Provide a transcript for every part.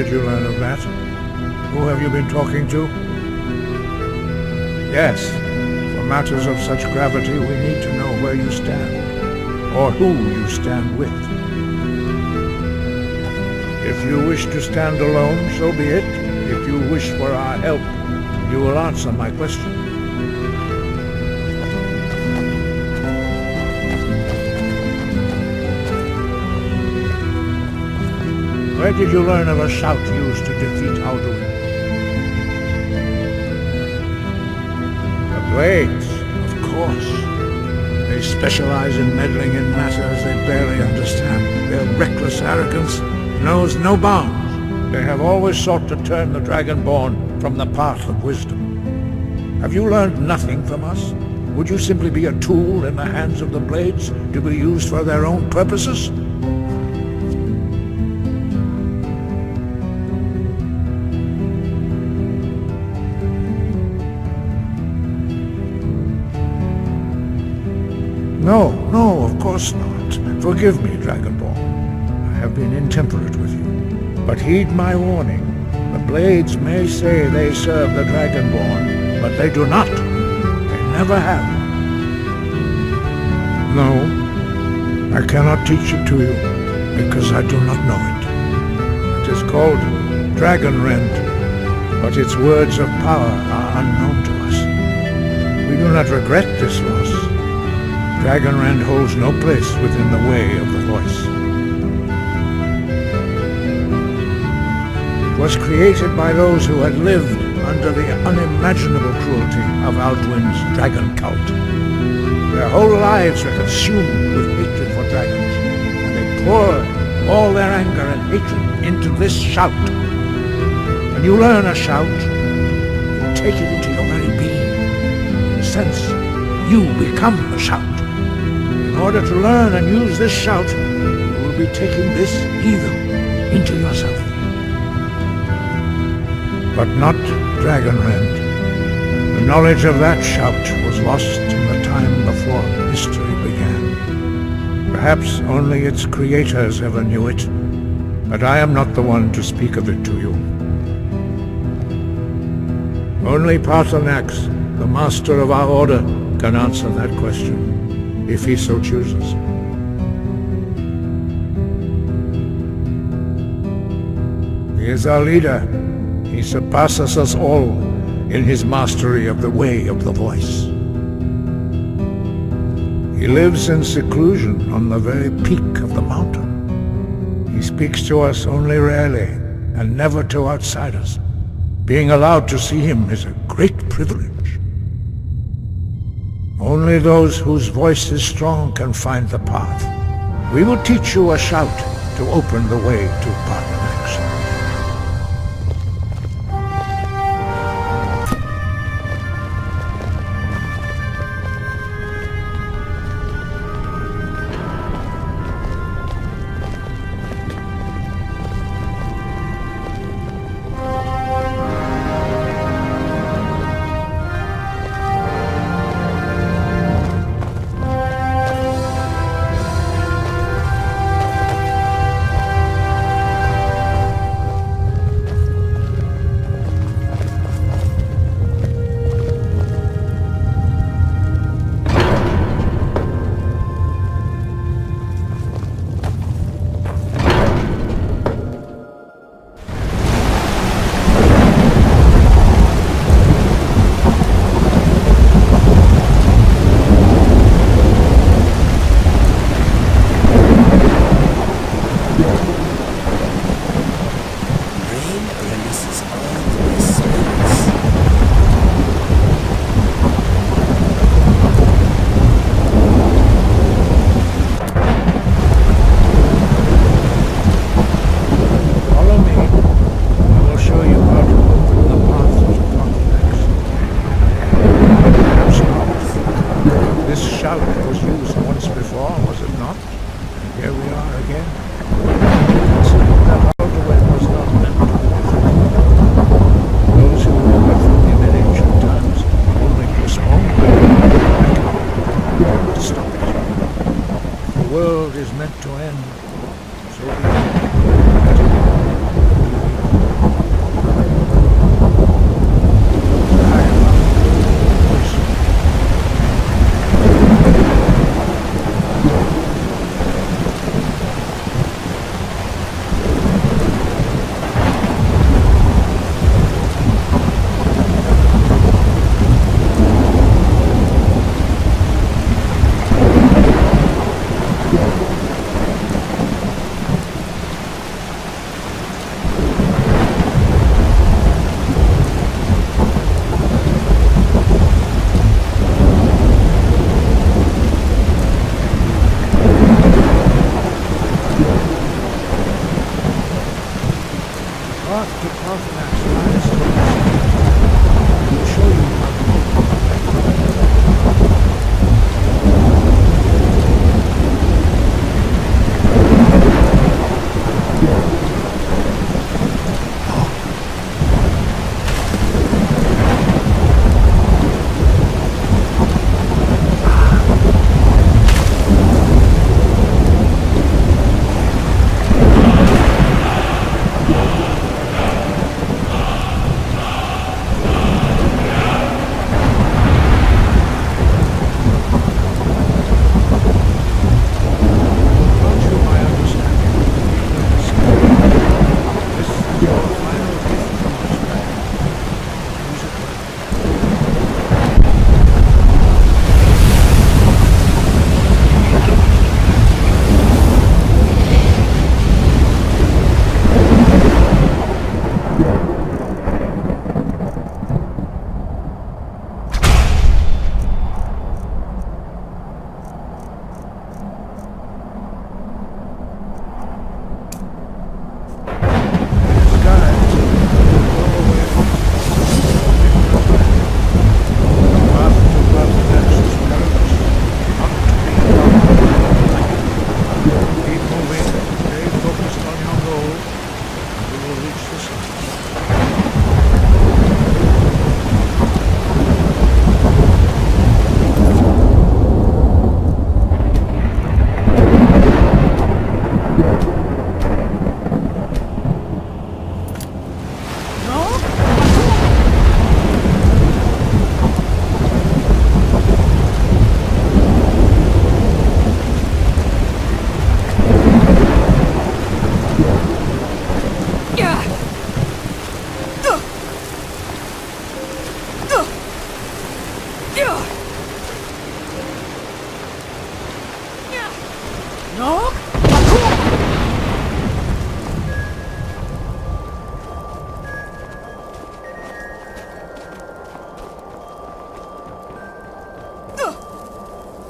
did you learn of that? Who have you been talking to? Yes, for matters of such gravity, we need to know where you stand, or who you stand with. If you wish to stand alone, so be it. If you wish for our help, you will answer my question. Where did you learn of a shout used to defeat Alduin? The Blades, of course. They specialize in meddling in matters they barely understand. Their reckless arrogance knows no bounds. They have always sought to turn the dragonborn from the path of wisdom. Have you learned nothing from us? Would you simply be a tool in the hands of the Blades to be used for their own purposes? No, of course not. Forgive me, Dragonborn. I have been intemperate with you. But heed my warning. The Blades may say they serve the Dragonborn, but they do not. They never have. No, I cannot teach it to you, because I do not know it. It is called Dragonrend, but its words of power are unknown to us. We do not regret this loss. Dragonrend holds no place within the way of the voice. It was created by those who had lived under the unimaginable cruelty of Alduin's dragon cult. Their whole lives were consumed with hatred for dragons, and they poured all their anger and hatred into this shout. When you learn a shout, you take it into your very being. In a sense, you become the shout. In order to learn and use this shout, you will be taking this evil into yourself. But not Dragonrend. The knowledge of that shout was lost in the time before history began. Perhaps only its creators ever knew it, but I am not the one to speak of it to you. Only Paarthurnax, the master of our order, can answer that question, if he so chooses. He is our leader. He surpasses us all in his mastery of the way of the voice. He lives in seclusion on the very peak of the mountain. He speaks to us only rarely, and never to outsiders. Being allowed to see him is a great privilege. Only those whose voice is strong can find the path. We will teach you a shout to open the way to Paarthurnax.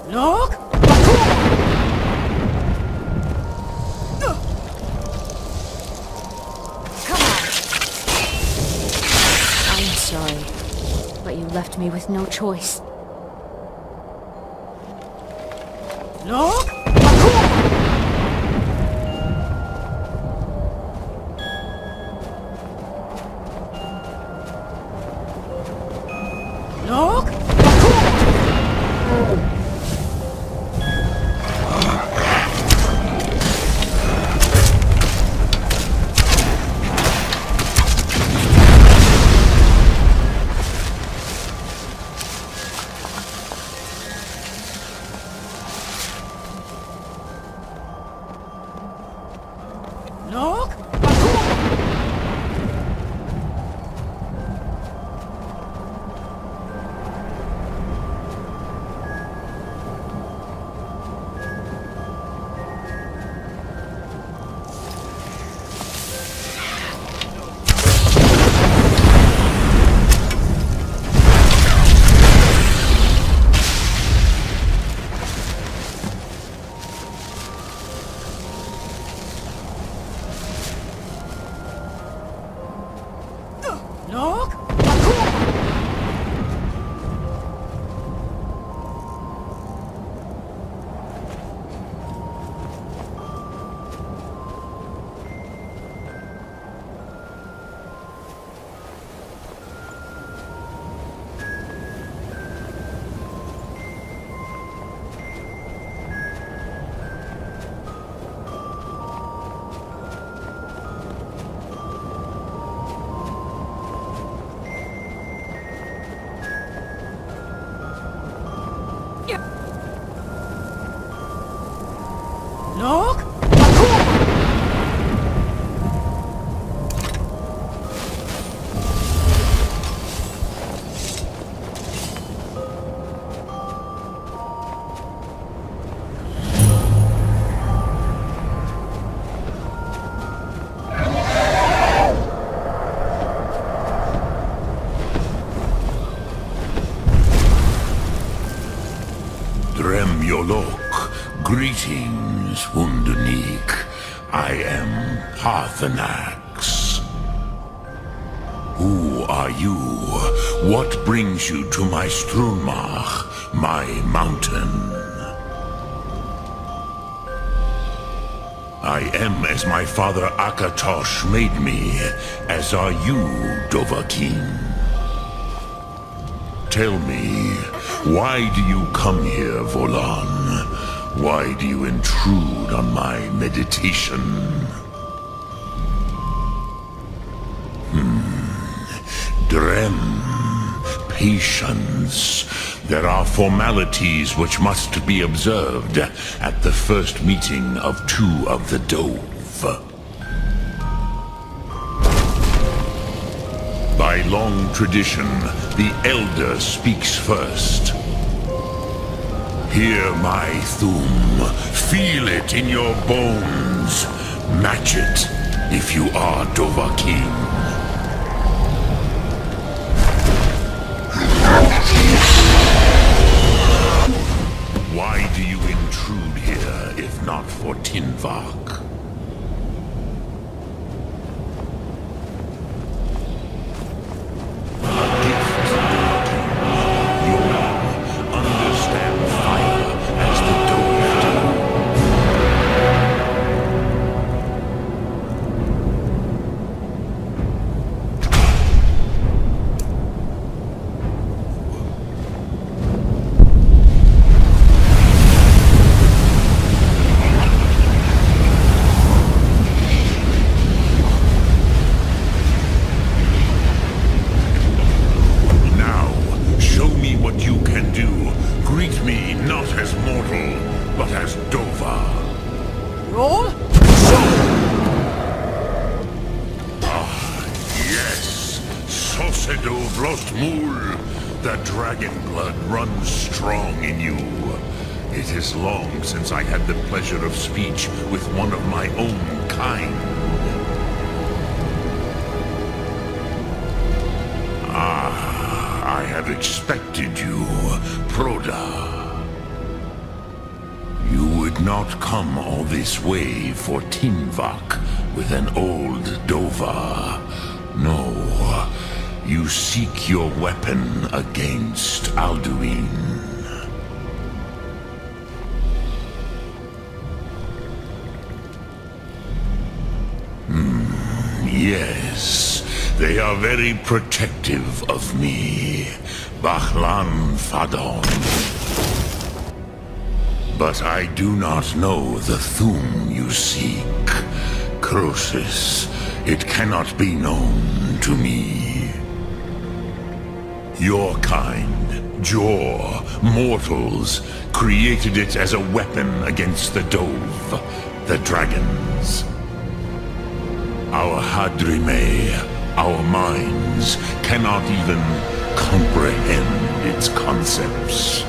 Look! Come on! I'm sorry, but you left me with no choice. Look! Look! Look! Look! Look! Greetings, Wunderneek. I am Paarthurnax. Who are you? What brings you to my Strunmach, my mountain? I am as my father Akatosh made me, as are you, Dovahkiin. Tell me, why do you come here, Volan? Why do you intrude on my meditation? Drem. Patience. There are formalities which must be observed at the first meeting of two of the Dove. By long tradition, the Elder speaks first. Hear my Thum. Feel it in your bones. Match it if you are Dovahkiin. Why do you intrude here if not for Tinvak? The dragon blood runs strong in you. It is long since I had the pleasure of speech with one of my own kind. I have expected you, Proda. did not come all this way for Tinvak with an old Dova. No, you seek your weapon against Alduin. Yes, they are very protective of me, Bachlan Fadon. But I do not know the Thum you seek. Croesus, it cannot be known to me. Your kind, Jor, mortals, created it as a weapon against the Dove, the dragons. Our Hadrime, our minds, cannot even comprehend its concepts.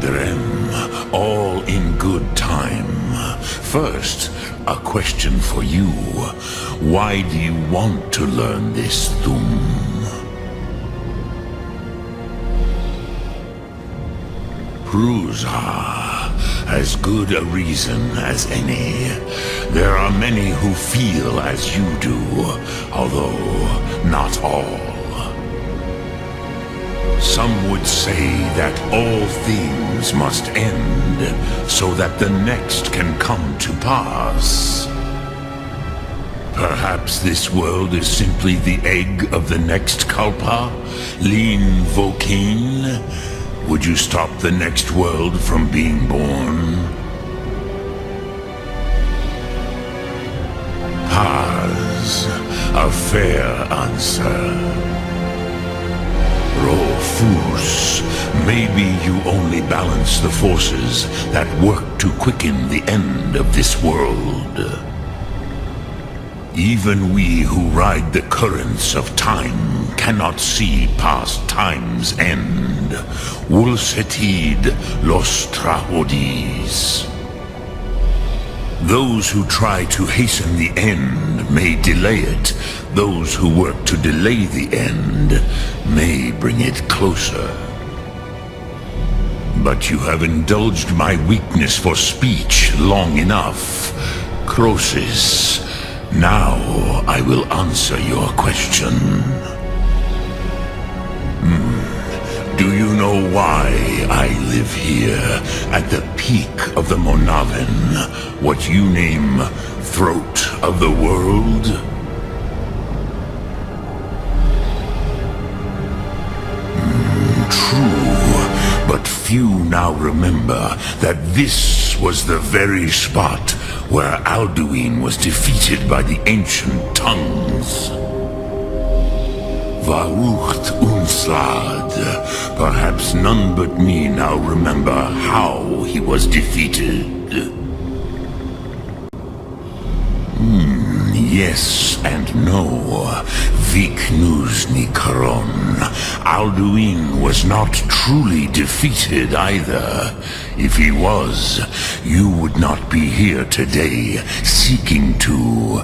Drem, all in good time. First, a question for you. Why do you want to learn this Thum? Prusa. As good a reason as any. There are many who feel as you do, although not all. Some would say that all things must end, so that the next can come to pass. Perhaps this world is simply the egg of the next Kalpa, Lin Vokin. Would you stop the next world from being born? Paz, a fair answer. Rofus, maybe you only balance the forces that work to quicken the end of this world. Even we who ride the currents of time cannot see past time's end. Wulsetid los trahodis. Those who try to hasten the end may delay it. Those who work to delay the end may bring it closer. But you have indulged my weakness for speech long enough. Croesus, now I will answer your question. Do you know why I live here, at the peak of the Monavin, what you name throat of the world? True, but few now remember that this was the very spot where Alduin was defeated by the ancient tongues. Varucht Unslad. Perhaps none but me now remember how he was defeated. Yes and no. Viknusni Karon. Alduin was not truly defeated either. If he was, you would not be here today seeking to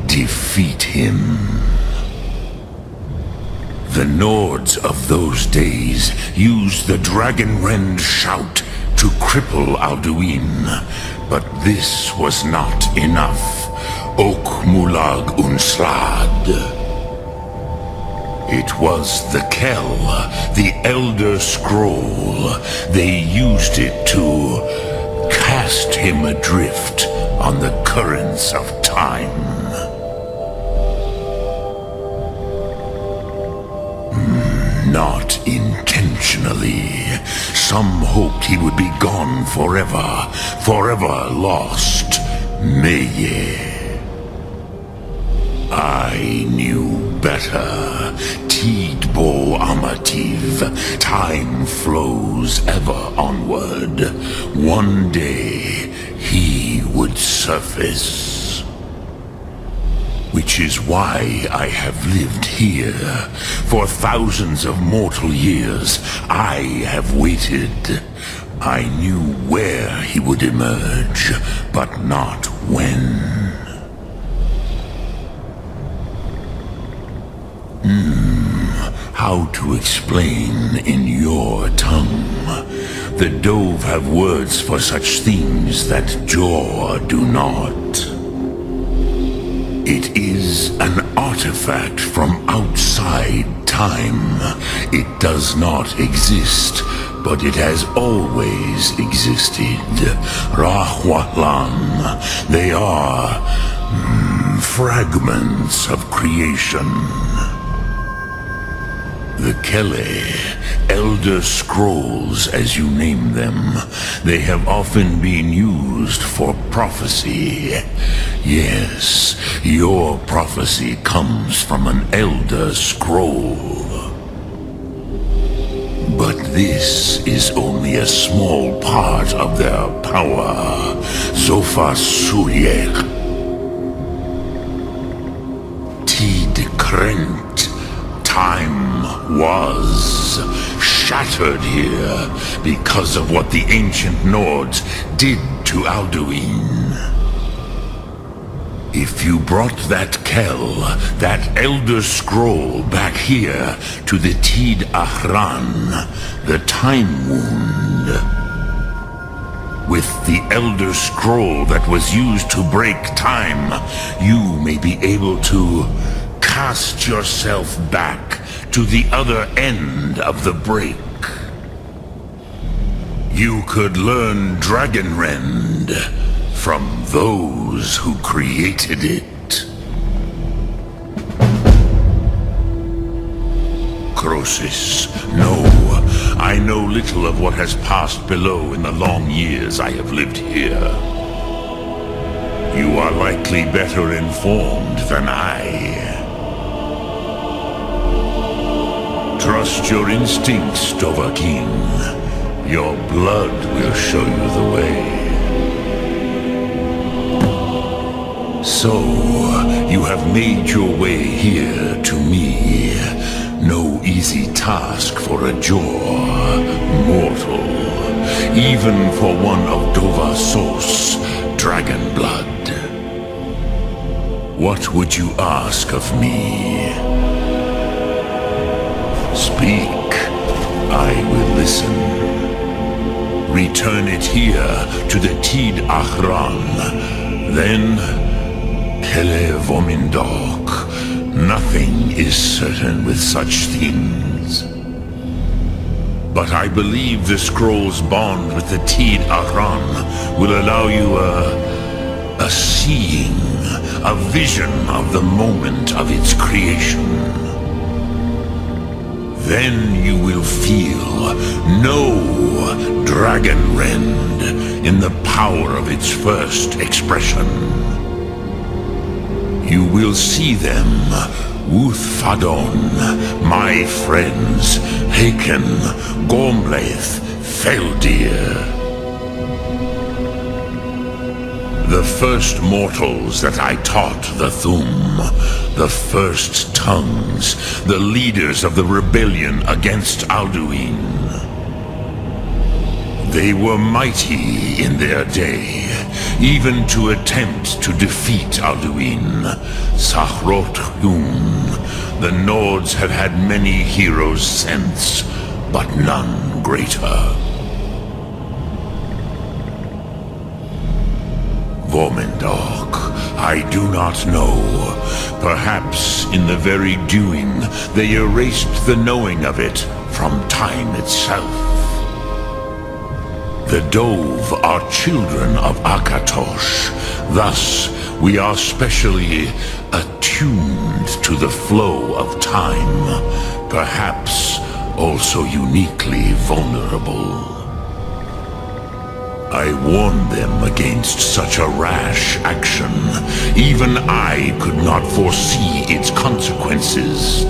defeat him. The Nords of those days used the dragon-rend shout to cripple Alduin, but this was not enough. Ok Mulag Unslad. It was the Kell, the Elder Scroll. They used it to cast him adrift on the currents of time. Not intentionally. Some hoped he would be gone forever, forever lost. Meye. I knew better. Tidbo Amativ. Time flows ever onward. One day, he would surface. Which is why I have lived here. For thousands of mortal years, I have waited. I knew where he would emerge, but not when. How to explain in your tongue? The Dove have words for such things that Jor do not. It is an artifact from outside time. It does not exist, but it has always existed. Rahwalan. They are fragments of creation. The Kele, Elder Scrolls as you name them, they have often been used for prophecy. Yes, your prophecy comes from an Elder Scroll. But this is only a small part of their power. Sofa Suyek. Tid Krent. Time was shattered here because of what the ancient Nords did to Alduin. If you brought that Kell, that Elder Scroll back here to the Tid Ahran, the Time Wound, with the Elder Scroll that was used to break time, you may be able to cast yourself back to the other end of the break. You could learn Dragonrend from those who created it. Crosis, no. I know little of what has passed below in the long years I have lived here. You are likely better informed than I. Trust your instincts, Dovahkiin. Your blood will show you the way. So, you have made your way here to me. No easy task for a Jor mortal, even for one of Dovasos, dragon blood. What would you ask of me? Speak, I will listen. Return it here to the Tid Ahran. Then, Kele Vomindok. Nothing is certain with such things. But I believe the scroll's bond with the Tid Ahran will allow you a seeing, a vision of the moment of its creation. Then you will feel no Dragonrend in the power of its first expression. You will see them, Uthfadon, my friends, Haken, Gormlaith, Feldir. The first mortals that I taught the Thum, the first tongues, the leaders of the rebellion against Alduin. They were mighty in their day, even to attempt to defeat Alduin. Sahrothun, the Nords have had many heroes since, but none greater. Vomindok, I do not know. Perhaps in the very doing, they erased the knowing of it from time itself. The Dove are children of Akatosh. Thus, we are specially attuned to the flow of time. Perhaps also uniquely vulnerable. I warned them against such a rash action. Even I could not foresee its consequences.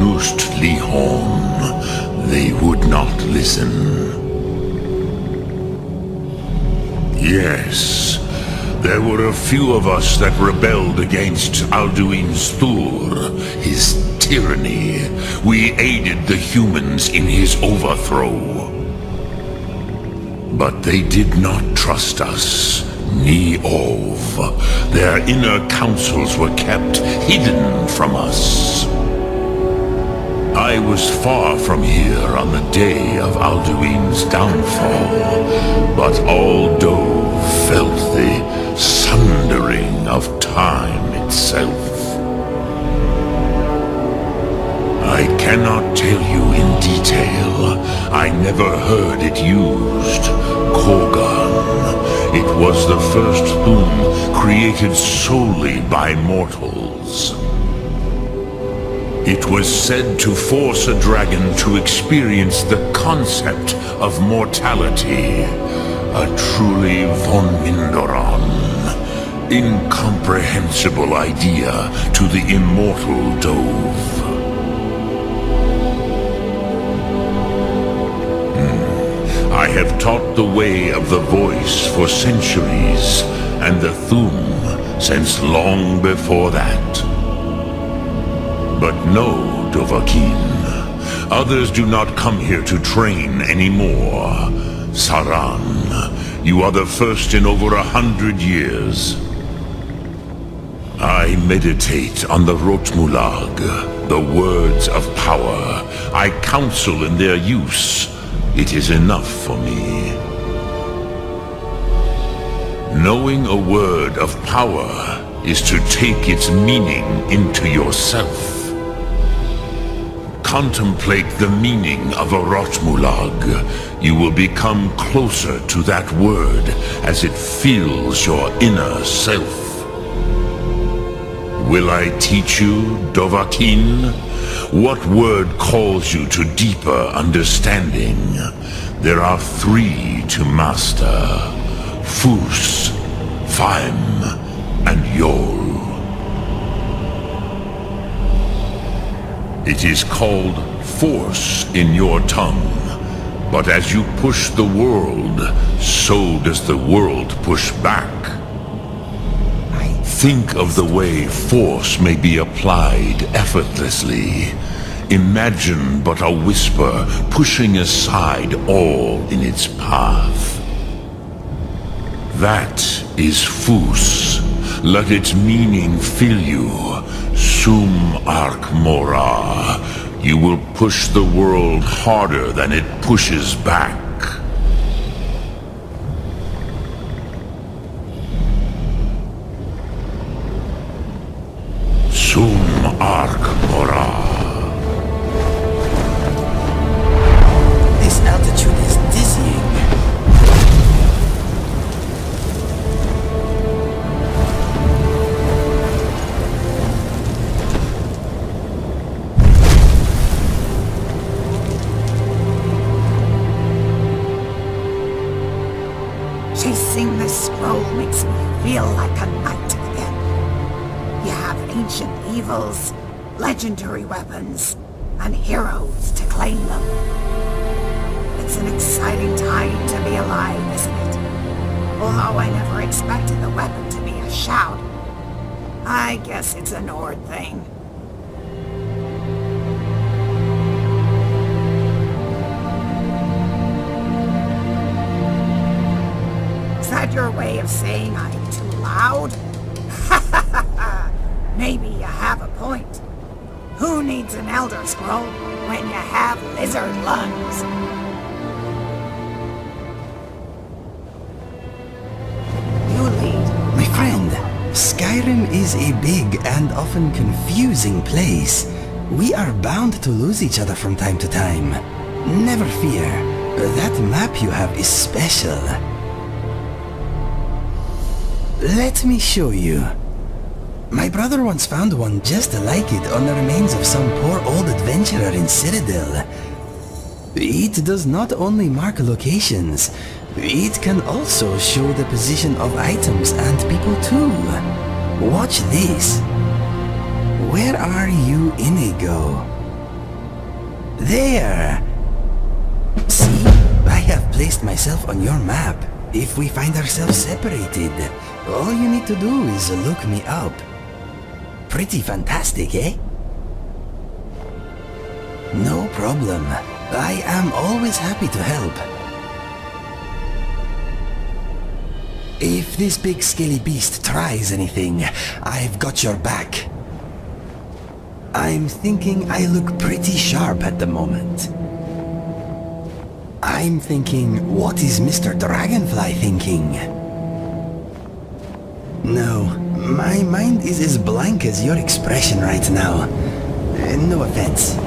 Nust Lihon, they would not listen. Yes, there were a few of us that rebelled against Alduin's Thur, his tyranny. We aided the humans in his overthrow. But they did not trust us, ni Ov. Their inner counsels were kept hidden from us. I was far from here on the day of Alduin's downfall, but all Dove felt the sundering of time itself. I cannot tell you in detail. I never heard it used. Korgan. It was the first Thum created solely by mortals. It was said to force a dragon to experience the concept of mortality. A truly von Mindoran, incomprehensible idea to the immortal Dove. I have taught the way of the voice for centuries, and the Thum since long before that. But no, Dovahkiin. Others do not come here to train anymore. Saran, you are the first in over 100 years. I meditate on the Rotmulag, the words of power. I counsel in their use. It is enough for me. Knowing a word of power is to take its meaning into yourself. Contemplate the meaning of a Rotmulag. You will become closer to that word as it fills your inner self. Will I teach you, Dovahkiin? What word calls you to deeper understanding? There are 3 to master. Fus, Faim, and Yol. It is called force in your tongue. But as you push the world, so does the world push back. Think of the way force may be applied effortlessly. Imagine but a whisper pushing aside all in its path. That is Fus. Let its meaning fill you. Sum Ark Mora. You will push the world harder than it pushes back. Sum Ark Mora. This altitude is dizzying. Chasing this scroll makes me feel like a knight again. You have ancient evils, legendary weapons, and heroes to claim them. It's an exciting time to be alive, isn't it? Although I never expected the weapon to be a shout. I guess it's a Nord thing. Is that your way of saying I'm too loud? Maybe you have a point. Who needs an Elder Scroll when you have lizard lungs? You lead. My friend, Skyrim is a big and often confusing place. We are bound to lose each other from time to time. Never fear, that map you have is special. Let me show you. My brother once found one just like it on the remains of some poor old adventurer in Citadel. It does not only mark locations, it can also show the position of items and people too. Watch this. Where are you, Inigo? There! See, I have placed myself on your map. If we find ourselves separated, all you need to do is look me up. Pretty fantastic, eh? No problem. I am always happy to help. If this big scaly beast tries anything, I've got your back. I'm thinking I look pretty sharp at the moment. I'm thinking, what is Mr. Dragonfly thinking? No, my mind is as blank as your expression right now. No offense.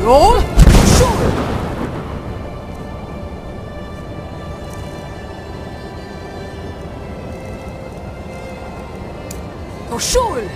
Roll! Sure! Oh, sure!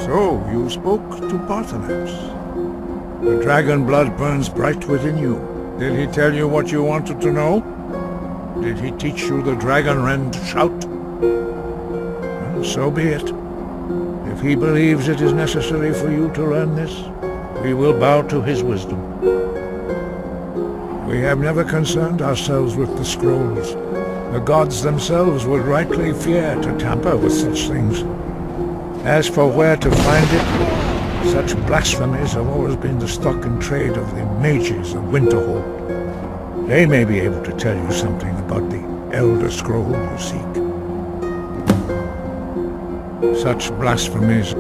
So, you spoke to Paarthurnax. The dragon blood burns bright within you. Did he tell you what you wanted to know? Did he teach you the dragon rend shout? Well, so be it. If he believes it is necessary for you to learn this, we will bow to his wisdom. We have never concerned ourselves with the scrolls. The gods themselves would rightly fear to tamper with such things. As for where to find it, such blasphemies have always been the stock in trade of the mages of Winterhold. They may be able to tell you something about the Elder Scroll you seek. Such blasphemies.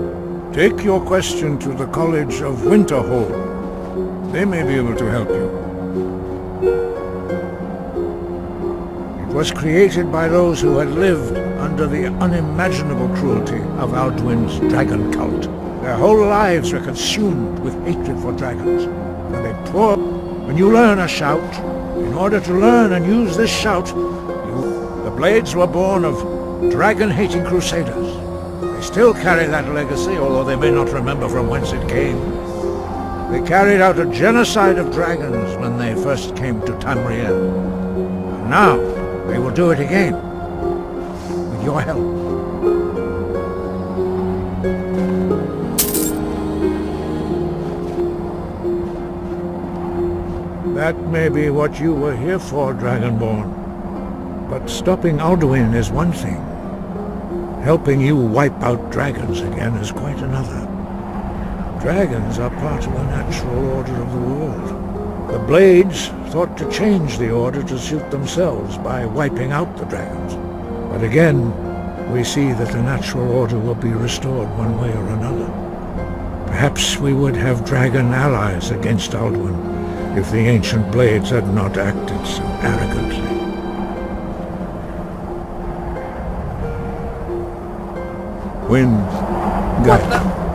Take your question to the College of Winterhold. They may be able to help you. It was created by those who had lived under the unimaginable cruelty of Alduin's dragon cult. Their whole lives were consumed with hatred for dragons, and they pour. When you learn a shout, in order to learn and use this shout, the blades were born of dragon-hating crusaders. They still carry that legacy, although they may not remember from whence it came. They carried out a genocide of dragons when they first came to Tamriel. And now, they will do it again. With your help. That may be what you were here for, Dragonborn. But stopping Alduin is one thing. Helping you wipe out dragons again is quite another. Dragons are part of the natural order of the world. The Blades thought to change the order to suit themselves by wiping out the dragons. But again, we see that the natural order will be restored one way or another. Perhaps we would have dragon allies against Alduin if the ancient Blades had not acted so arrogantly. Wind, guide.